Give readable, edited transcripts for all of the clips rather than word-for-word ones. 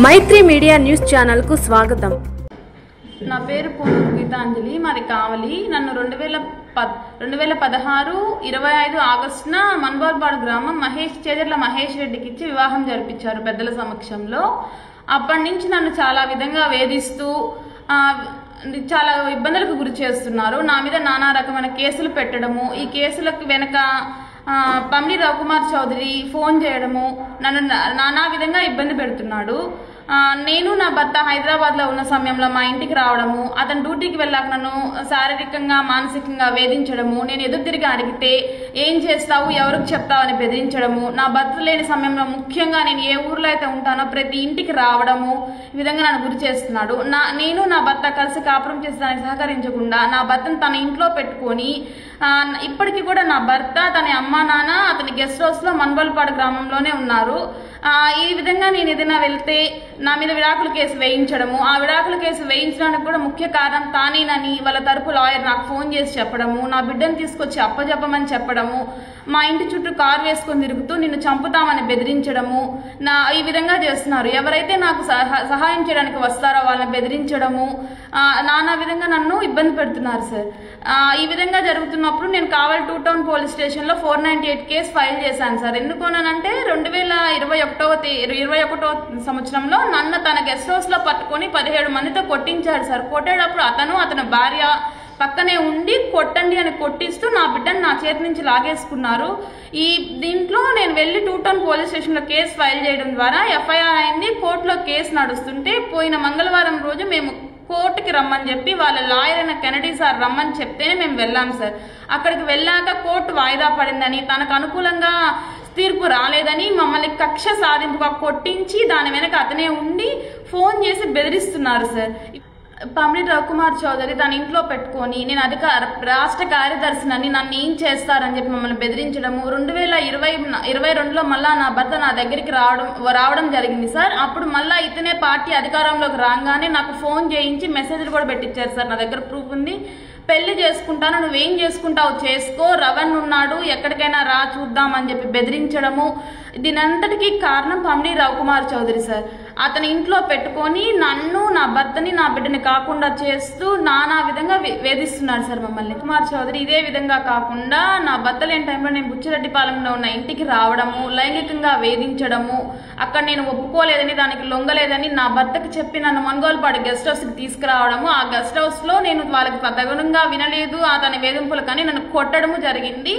మైత్రి media news channel కు స్వాగతం. నా పేరు పూనూరు గీతాంజలి, మాది కావలి. నన్ను 2016 25 ఆగస్టున మన్వాల్పాడు గ్రామం చేజర్ల మహేష్ రెడ్డికి ఇచ్చి వివాహం జరిపించారు పెద్దల సమక్షంలో. అప్పటి నుంచి నన్ను చాలా విధంగా వేధిస్తూ చాలా ఇబ్బందులకు గురి చేస్తున్నారు. నా మీద నానా రకమైన కేసులు పెట్టడము, ఈ కేసులకు వెనక పమ్ని రవికుమార్ చౌదరి ఫోన్ చేయడము, నన్ను నానా విధంగా ఇబ్బంది పెడుతున్నాడు. నేను నా భర్త హైదరాబాద్లో ఉన్న సమయంలో మా ఇంటికి రావడము, అతను డ్యూటీకి వెళ్ళాక నన్ను శారీరకంగా మానసికంగా వేధించడము, నేను ఎదురు తిరిగి అడిగితే ఏం చేస్తావు ఎవరికి చెప్తావు అని బెదిరించడము, నా భర్త లేని సమయంలో ముఖ్యంగా నేను ఏ ఊర్లో అయితే ఉంటానో ప్రతి ఇంటికి రావడము, ఈ విధంగా నన్ను గురి చేస్తున్నాడు. నేను నా భర్త కలిసి కాపురం చేసేదానికి సహకరించకుండా నా భర్తను తన ఇంట్లో పెట్టుకొని ఇప్పటికీ కూడా నా భర్త తన అమ్మ నాన్న అతని గెస్ట్ హౌస్లో మన్వాల్పాడు గ్రామంలోనే ఉన్నారు. ఈ విధంగా నేను ఏదైనా వెళ్తే నా మీద విడాకుల కేసు వేయించడము, ఆ విడాకుల కేసు వేయించడానికి కూడా ముఖ్య కారణం తానేనని వాళ్ళ తరపు లాయర్ నాకు ఫోన్ చేసి చెప్పడము, నా బిడ్డను తీసుకొచ్చి అప్పజెప్పమని చెప్పడము, మా ఇంటి చుట్టూ కారు వేసుకొని తిరుగుతూ నిన్ను చంపుతామని బెదిరించడము, ఈ విధంగా చేస్తున్నారు. ఎవరైతే నాకు సహాయం చేయడానికి వస్తారో వాళ్ళని బెదిరించడము, నానా విధంగా నన్ను ఇబ్బంది పెడుతున్నారు సార్. ఈ విధంగా జరుగుతున్నప్పుడు నేను కావలి 2 టౌన్ పోలీస్ స్టేషన్లో 498 కేసు ఫైల్ చేశాను సార్. ఎందుకోనంటే 2021 సంవత్సరంలో నన్ను తన గెస్ట్ హౌస్ లో పట్టుకొని 17 మందితో కొట్టించాడు సార్. కొట్టేటప్పుడు అతని భార్య పక్కనే ఉండి కొట్టండి అని కొట్టిస్తూ నా బిడ్డను నా చేతి నుంచి లాగేసుకున్నారు. దీంట్లో నేను వెళ్ళి 2 టౌన్ పోలీస్ స్టేషన్ లో కేసు ఫైల్ చేయడం ద్వారా ఎఫ్ఐఆర్ అయింది. కోర్టులో కేసు నడుస్తుంటే పోయిన మంగళవారం రోజు మేము కోర్టుకి రమ్మని చెప్పి వాళ్ళ లాయర్ అయిన కెనడీ సార్ రమ్మని చెప్తేనే మేము వెళ్ళాం సార్. అక్కడికి వెళ్ళాక కోర్టు వాయిదా పడిందని, తనకు అనుకూలంగా తీర్పు రాలేదని మమ్మల్ని కక్ష సాధింపుగా కొట్టించి దాని వెనక అతనే ఉండి ఫోన్ చేసి బెదిరిస్తున్నారు సార్. పమ్ని రవికుమార్ చౌదరి తన ఇంట్లో పెట్టుకొని నేను రాష్ట్ర కార్యదర్శినని నన్ను ఏం చేస్తారని చెప్పి మమ్మల్ని బెదిరించడము, 2022లో మళ్ళా నా భర్త నా దగ్గరికి రావడం జరిగింది సార్. అప్పుడు మళ్ళా ఇతనే పార్టీ అధికారంలోకి రాగానే నాకు ఫోన్ చేయించి మెసేజ్లు కూడా పెట్టించారు సార్. నా దగ్గర ప్రూఫ్ ఉంది. పెళ్లి చేసుకుంటాను, నువ్వేం చేసుకుంటావు చేసుకో, రవణ్ ఉన్నాడు ఎక్కడికైనా రా చూద్దామని చెప్పి బెదిరించడము, దీనంతటికీ కారణం పమ్ని రవికుమార్ చౌదరి సార్. అతని ఇంట్లో పెట్టుకొని నన్ను నా భర్తని నా బిడ్డని కాకుండా చేస్తూ నానా విధంగా వేధిస్తున్నాడు సార్ మమ్మల్ని. కుమార్ చౌదరి ఇదే విధంగా కాకుండా నా భర్త లేని టైంలో నేను బుచ్చిరెడ్డిపాలెంలో ఉన్న ఇంటికి రావడము, లైంగికంగా వేధించడము, అక్కడ నేను ఒప్పుకోలేదని దానికి లొంగలేదని నా భర్తకి చెప్పి నన్ను మన్వాల్పాడు గెస్ట్ హౌస్కి తీసుకురావడము, ఆ గెస్ట్ హౌస్లో నేను వాళ్ళకి తగునంగా వినలేదు అతని వేధింపులు కానీ నన్ను కొట్టడము జరిగింది.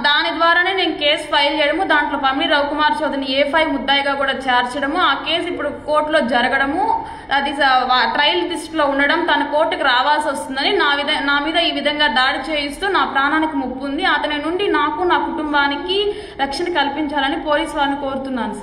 దాని ద్వారానే నేను కేసు ఫైల్ చేయడము, దాంట్లో పమ్ని రవికుమార్ చౌదరిని A5 ముద్దాయిగా కూడా చేర్చడము, ఆ కేసు ఇప్పుడు కోర్టులో జరగడము, అది ట్రయల్ లిస్ట్లో ఉండడం, తన కోర్టుకు రావాల్సి వస్తుందని నా మీద ఈ విధంగా దాడి చేయిస్తూ నా ప్రాణానికి ముప్పు ఉంది. అతని నుండి నాకు నా కుటుంబానికి రక్షణ కల్పించాలని పోలీసు వారిని కోరుతున్నాను.